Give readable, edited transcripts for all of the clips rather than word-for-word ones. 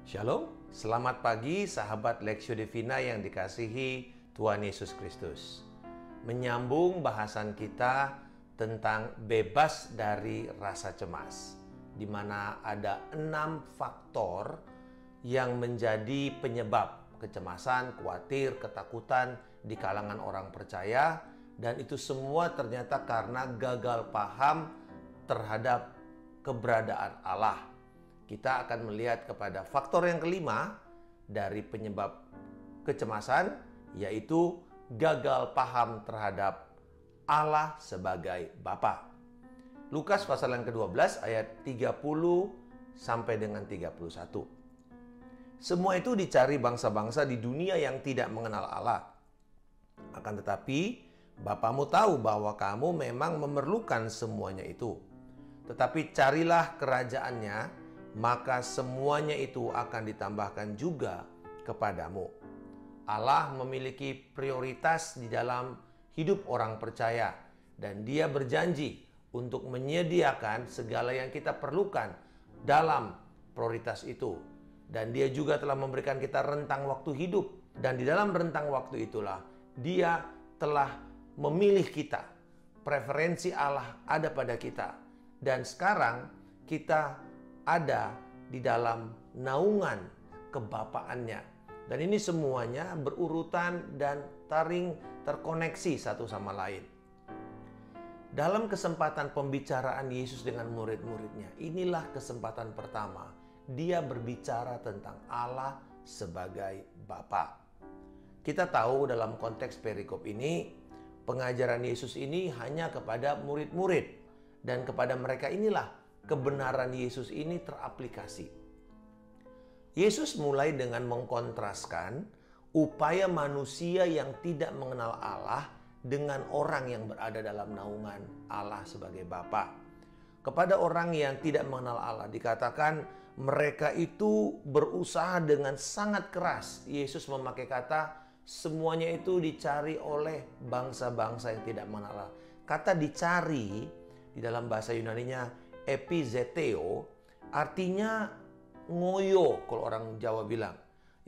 Shalom, selamat pagi sahabat Lectio Divina yang dikasihi Tuhan Yesus Kristus. Menyambung bahasan kita tentang bebas dari rasa cemas, di mana ada 6 faktor yang menjadi penyebab kecemasan, khawatir, ketakutan di kalangan orang percaya, dan itu semua ternyata karena gagal paham terhadap keberadaan Allah. Kita akan melihat kepada faktor yang kelima dari penyebab kecemasan, yaitu gagal paham terhadap Allah sebagai Bapa. Lukas pasal yang ke-12 ayat 30 sampai dengan 31. Semua itu dicari bangsa-bangsa di dunia yang tidak mengenal Allah. Akan tetapi, Bapamu tahu bahwa kamu memang memerlukan semuanya itu. Tetapi carilah kerajaannya, maka semuanya itu akan ditambahkan juga kepadamu. Allah memiliki prioritas di dalam hidup orang percaya, dan Dia berjanji untuk menyediakan segala yang kita perlukan dalam prioritas itu. Dan Dia juga telah memberikan kita rentang waktu hidup, dan di dalam rentang waktu itulah Dia telah memilih kita. Preferensi Allah ada pada kita, dan sekarang kita ada di dalam naungan kebapaannya. Dan ini semuanya berurutan dan terkoneksi satu sama lain. Dalam kesempatan pembicaraan Yesus dengan murid-muridnya, inilah kesempatan pertama Dia berbicara tentang Allah sebagai Bapa. Kita tahu dalam konteks perikop ini, pengajaran Yesus ini hanya kepada murid-murid, dan kepada mereka inilah kebenaran Yesus ini teraplikasi. Yesus mulai dengan mengkontraskan upaya manusia yang tidak mengenal Allah dengan orang yang berada dalam naungan Allah sebagai Bapa. Kepada orang yang tidak mengenal Allah dikatakan mereka itu berusaha dengan sangat keras. Yesus memakai kata semuanya itu dicari oleh bangsa-bangsa yang tidak mengenal Allah. Kata dicari di dalam bahasa Yunaninya epizeteo, artinya ngoyo kalau orang Jawa bilang,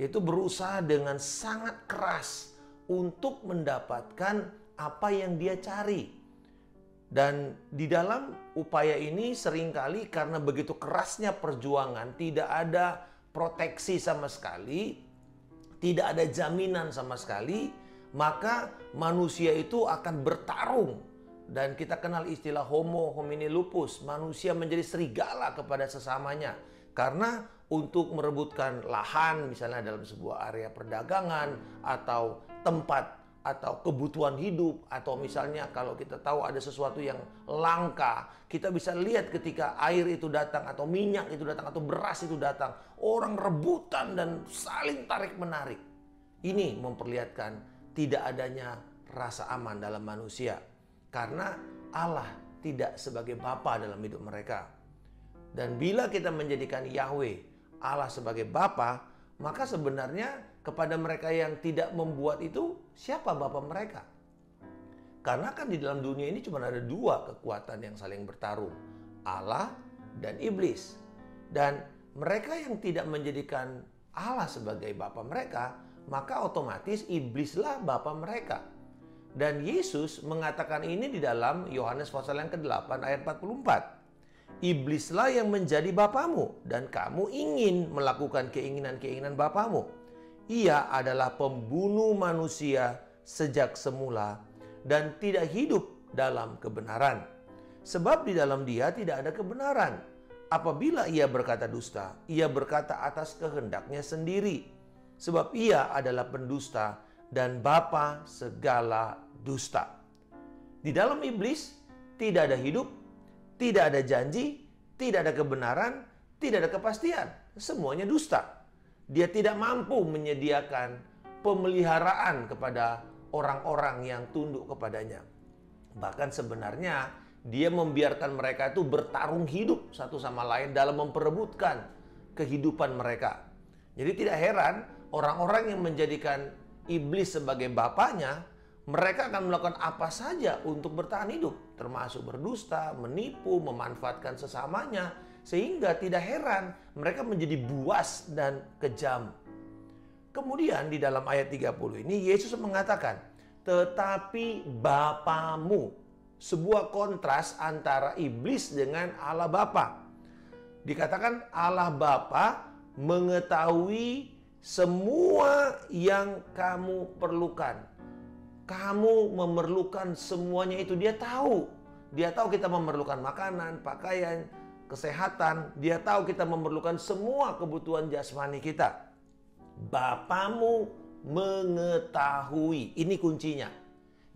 yaitu berusaha dengan sangat keras untuk mendapatkan apa yang dia cari. Dan di dalam upaya ini seringkali karena begitu kerasnya perjuangan, tidak ada proteksi sama sekali, tidak ada jaminan sama sekali, maka manusia itu akan bertarung. Dan kita kenal istilah homo homini lupus, manusia menjadi serigala kepada sesamanya. Karena untuk merebutkan lahan misalnya dalam sebuah area perdagangan atau tempat atau kebutuhan hidup, atau misalnya kalau kita tahu ada sesuatu yang langka, kita bisa lihat ketika air itu datang atau minyak itu datang atau beras itu datang, orang rebutan dan saling tarik menarik. Ini memperlihatkan tidak adanya rasa aman dalam manusia. Karena Allah tidak sebagai Bapa dalam hidup mereka. Dan bila kita menjadikan Yahweh Allah sebagai Bapa, maka sebenarnya kepada mereka yang tidak membuat itu, siapa Bapa mereka? Karena kan di dalam dunia ini cuma ada 2 kekuatan yang saling bertarung, Allah dan iblis. Dan mereka yang tidak menjadikan Allah sebagai Bapa mereka, maka otomatis iblislah Bapa mereka. Dan Yesus mengatakan ini di dalam Yohanes pasal yang ke-8 ayat 44. Iblislah yang menjadi bapamu dan kamu ingin melakukan keinginan-keinginan bapamu. Ia adalah pembunuh manusia sejak semula dan tidak hidup dalam kebenaran. Sebab di dalam dia tidak ada kebenaran. Apabila ia berkata dusta, ia berkata atas kehendaknya sendiri. Sebab ia adalah pendusta dan bapa segala dusta. Di dalam iblis tidak ada hidup, tidak ada janji, tidak ada kebenaran, tidak ada kepastian. Semuanya dusta. Dia tidak mampu menyediakan pemeliharaan kepada orang-orang yang tunduk kepadanya. Bahkan sebenarnya dia membiarkan mereka itu bertarung hidup satu sama lain dalam memperebutkan kehidupan mereka. Jadi tidak heran orang-orang yang menjadikan iblis sebagai bapaknya, mereka akan melakukan apa saja untuk bertahan hidup, termasuk berdusta, menipu, memanfaatkan sesamanya, Sehingga tidak heran mereka menjadi buas dan kejam. Kemudian di dalam ayat 30 ini Yesus mengatakan, tetapi Bapamu. Sebuah kontras antara iblis dengan Allah Bapa. Dikatakan Allah Bapa mengetahui semua yang kamu perlukan. Kamu memerlukan semuanya itu, dia tahu. Dia tahu kita memerlukan makanan, pakaian, kesehatan. Dia tahu kita memerlukan semua kebutuhan jasmani kita. Bapamu mengetahui. Ini kuncinya.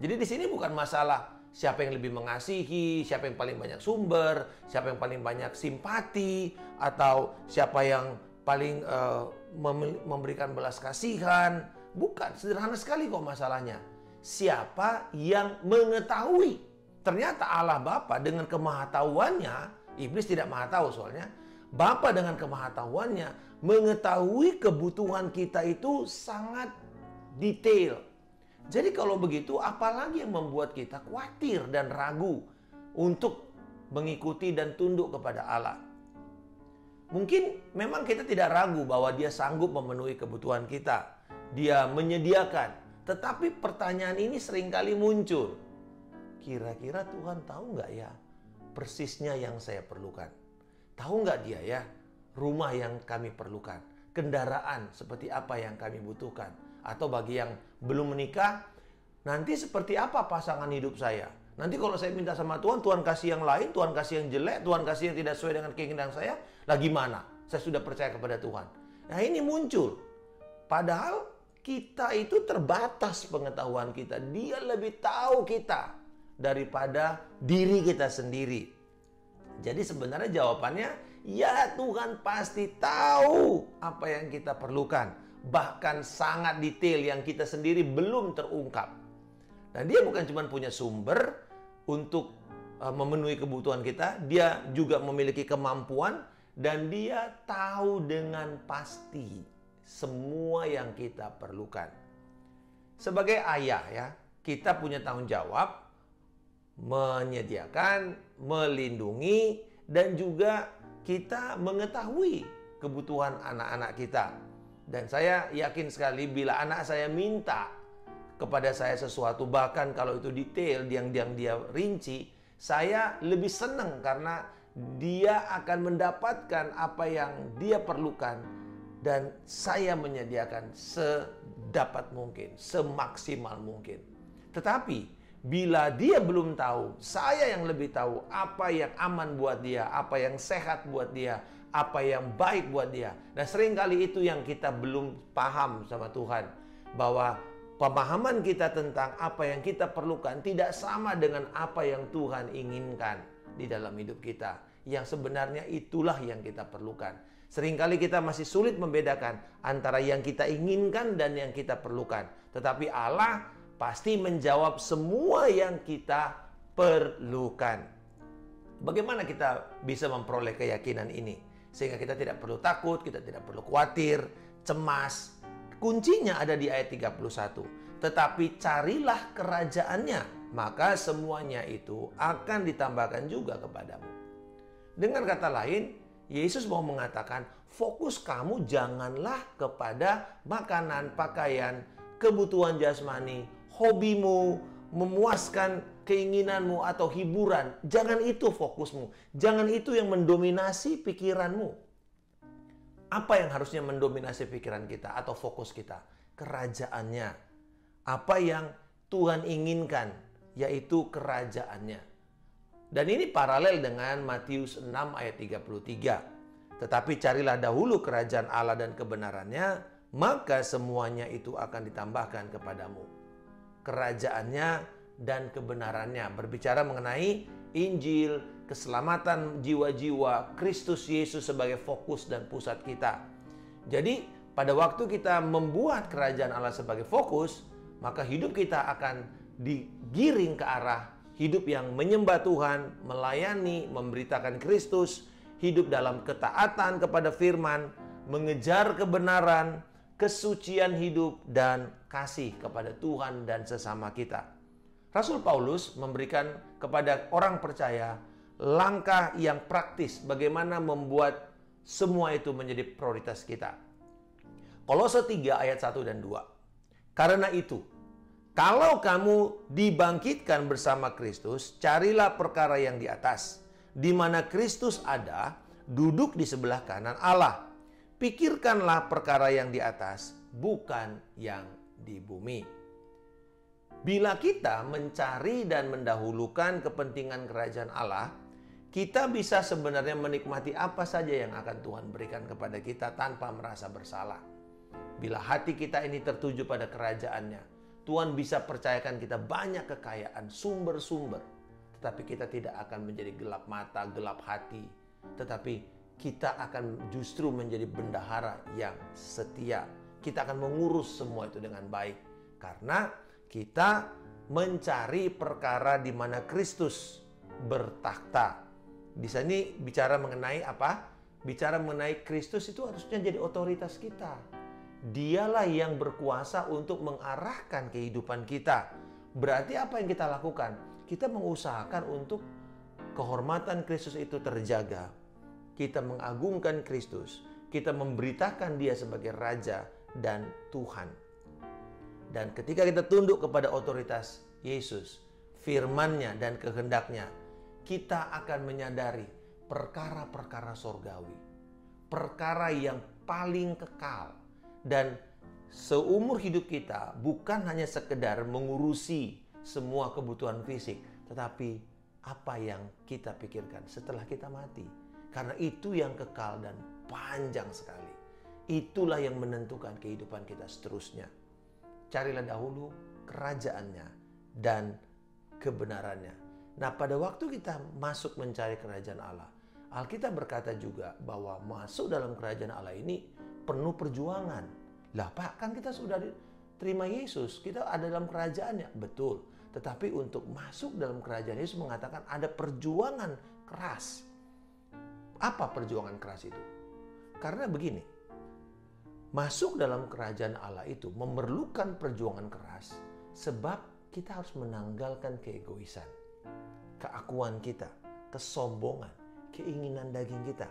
Jadi di sini bukan masalah siapa yang lebih mengasihi, siapa yang paling banyak sumber, siapa yang paling banyak simpati, atau siapa yang paling memberikan belas kasihan. Bukan, sederhana sekali kok masalahnya. Siapa yang mengetahui? Ternyata Allah Bapa dengan kemahatauannya, iblis tidak maha tahu soalnya, Bapa dengan kemahatauannya mengetahui kebutuhan kita itu sangat detail. Jadi kalau begitu, apalagi yang membuat kita khawatir dan ragu untuk mengikuti dan tunduk kepada Allah? Mungkin memang kita tidak ragu bahwa Dia sanggup memenuhi kebutuhan kita. Dia menyediakan. Tetapi pertanyaan ini seringkali muncul. Kira-kira Tuhan tahu nggak ya persisnya yang saya perlukan? Tahu nggak Dia ya rumah yang kami perlukan? Kendaraan seperti apa yang kami butuhkan? Atau bagi yang belum menikah, nanti seperti apa pasangan hidup saya? Nanti kalau saya minta sama Tuhan, Tuhan kasih yang lain, Tuhan kasih yang jelek, Tuhan kasih yang tidak sesuai dengan keinginan saya, lah gimana? Saya sudah percaya kepada Tuhan. Nah ini muncul. Padahal kita itu terbatas pengetahuan kita. Dia lebih tahu kita daripada diri kita sendiri. Jadi sebenarnya jawabannya, ya Tuhan pasti tahu apa yang kita perlukan. Bahkan sangat detail yang kita sendiri belum terungkap. Dan Dia bukan cuma punya sumber untuk memenuhi kebutuhan kita, Dia juga memiliki kemampuan dan Dia tahu dengan pasti semua yang kita perlukan. Sebagai ayah ya, kita punya tanggung jawab menyediakan, melindungi, dan juga kita mengetahui kebutuhan anak-anak kita. Dan saya yakin sekali bila anak saya minta kepada saya sesuatu, bahkan kalau itu detail yang dia rinci, saya lebih senang karena dia akan mendapatkan apa yang dia perlukan dan saya menyediakan sedapat mungkin, semaksimal mungkin. Tetapi bila dia belum tahu, saya yang lebih tahu apa yang aman buat dia, apa yang sehat buat dia, apa yang baik buat dia. Dan seringkali itu yang kita belum paham sama Tuhan. Bahwa pemahaman kita tentang apa yang kita perlukan tidak sama dengan apa yang Tuhan inginkan di dalam hidup kita. Yang sebenarnya itulah yang kita perlukan. Seringkali kita masih sulit membedakan antara yang kita inginkan dan yang kita perlukan. Tetapi Allah pasti menjawab semua yang kita perlukan. Bagaimana kita bisa memperoleh keyakinan ini? Sehingga kita tidak perlu takut, kita tidak perlu khawatir, cemas. Kuncinya ada di ayat 31. Tetapi carilah kerajaannya, maka semuanya itu akan ditambahkan juga kepadamu. Dengan kata lain, Yesus mau mengatakan, fokus kamu janganlah kepada makanan, pakaian, kebutuhan jasmani, hobimu, memuaskan keinginanmu atau hiburan. Jangan itu fokusmu. Jangan itu yang mendominasi pikiranmu. Apa yang harusnya mendominasi pikiran kita atau fokus kita? Kerajaannya. Apa yang Tuhan inginkan, yaitu kerajaannya. Dan ini paralel dengan Matius 6 ayat 33. Tetapi carilah dahulu kerajaan Allah dan kebenarannya, maka semuanya itu akan ditambahkan kepadamu. Kerajaannya dan kebenarannya. Berbicara mengenai Injil, keselamatan jiwa-jiwa, Kristus Yesus sebagai fokus dan pusat kita. Jadi pada waktu kita membuat kerajaan Allah sebagai fokus, maka hidup kita akan digiring ke arah hidup yang menyembah Tuhan, melayani, memberitakan Kristus, hidup dalam ketaatan kepada firman, mengejar kebenaran, kesucian hidup, dan kasih kepada Tuhan dan sesama kita. Rasul Paulus memberikan kepada orang percaya langkah yang praktis bagaimana membuat semua itu menjadi prioritas kita. Kolose 3 ayat 1 dan 2. Karena itu, kalau kamu dibangkitkan bersama Kristus, carilah perkara yang di atas, di mana Kristus ada, duduk di sebelah kanan Allah. Pikirkanlah perkara yang di atas, bukan yang di bumi. Bila kita mencari dan mendahulukan kepentingan kerajaan Allah, kita bisa sebenarnya menikmati apa saja yang akan Tuhan berikan kepada kita tanpa merasa bersalah. Bila hati kita ini tertuju pada kerajaannya, Tuhan bisa percayakan kita banyak kekayaan, sumber-sumber. Tetapi kita tidak akan menjadi gelap mata, gelap hati. Tetapi kita akan justru menjadi bendahara yang setia. Kita akan mengurus semua itu dengan baik. Karena kita mencari perkara di mana Kristus bertakhta. Di sini bicara mengenai apa? Bicara mengenai Kristus itu harusnya jadi otoritas kita. Dialah yang berkuasa untuk mengarahkan kehidupan kita. Berarti apa yang kita lakukan? Kita mengusahakan untuk kehormatan Kristus itu terjaga. Kita mengagungkan Kristus. Kita memberitakan Dia sebagai Raja dan Tuhan. Dan ketika kita tunduk kepada otoritas Yesus, firman-Nya dan kehendak-Nya, kita akan menyadari perkara-perkara sorgawi. Perkara yang paling kekal. Dan seumur hidup kita bukan hanya sekedar mengurusi semua kebutuhan fisik, tetapi apa yang kita pikirkan setelah kita mati. Karena itu yang kekal dan panjang sekali. Itulah yang menentukan kehidupan kita seterusnya. Carilah dahulu kerajaannya dan kebenarannya. Nah, pada waktu kita masuk mencari kerajaan Allah, Alkitab berkata juga bahwa masuk dalam kerajaan Allah ini penuh perjuangan. Lah Pak, kan kita sudah terima Yesus, kita ada dalam kerajaannya. Betul, tetapi untuk masuk dalam kerajaan Yesus mengatakan ada perjuangan keras. Apa perjuangan keras itu? Karena begini, masuk dalam kerajaan Allah itu memerlukan perjuangan keras sebab kita harus menanggalkan keegoisan, keakuan kita, kesombongan, keinginan daging kita.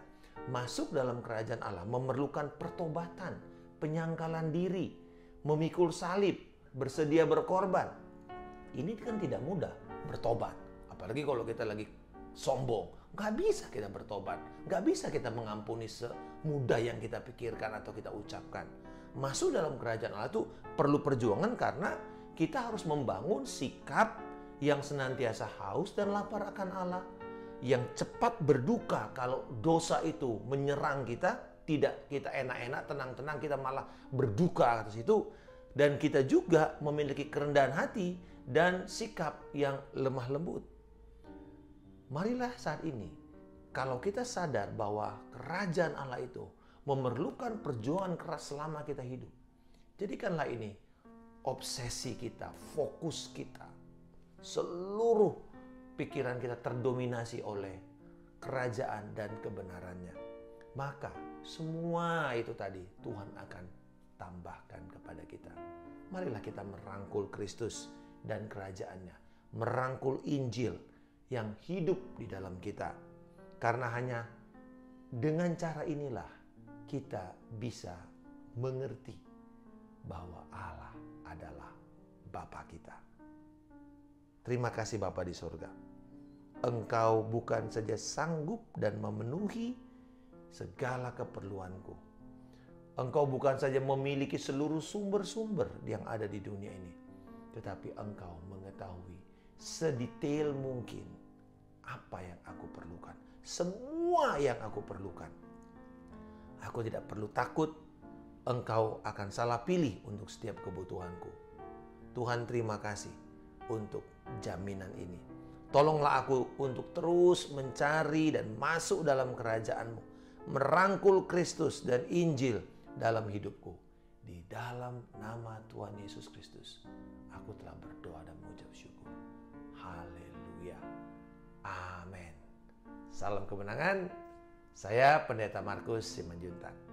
Masuk dalam kerajaan Allah memerlukan pertobatan, penyangkalan diri, memikul salib, bersedia berkorban. Ini kan tidak mudah bertobat. Apalagi kalau kita lagi sombong. Nggak bisa kita bertobat. Nggak bisa kita mengampuni semudah yang kita pikirkan atau kita ucapkan. Masuk dalam kerajaan Allah itu perlu perjuangan karena kita harus membangun sikap yang senantiasa haus dan lapar akan Allah. Yang cepat berduka kalau dosa itu menyerang kita. Tidak kita enak-enak, tenang-tenang, kita malah berduka atas itu. Dan kita juga memiliki kerendahan hati dan sikap yang lemah lembut. Marilah saat ini, kalau kita sadar bahwa kerajaan Allah itu memerlukan perjuangan keras selama kita hidup. Jadikanlah ini obsesi kita, fokus kita. Seluruh pikiran kita terdominasi oleh kerajaan dan kebenarannya. Maka semua itu tadi Tuhan akan tambahkan kepada kita. Marilah kita merangkul Kristus dan kerajaannya. Merangkul Injil yang hidup di dalam kita. Karena hanya dengan cara inilah kita bisa mengerti bahwa Allah adalah Bapa kita. Terima kasih Bapa di surga. Engkau bukan saja sanggup dan memenuhi segala keperluanku. Engkau bukan saja memiliki seluruh sumber-sumber yang ada di dunia ini. Tetapi Engkau mengetahui sedetail mungkin apa yang aku perlukan. Semua yang aku perlukan. Aku tidak perlu takut Engkau akan salah pilih untuk setiap kebutuhanku. Tuhan, terima kasih untuk jaminan ini. Tolonglah aku untuk terus mencari dan masuk dalam kerajaan-Mu. Merangkul Kristus dan Injil dalam hidupku. Di dalam nama Tuhan Yesus Kristus, aku telah berdoa dan mengucap syukur. Haleluya. Amin. Salam kemenangan. Saya Pendeta Markus Simanjuntak.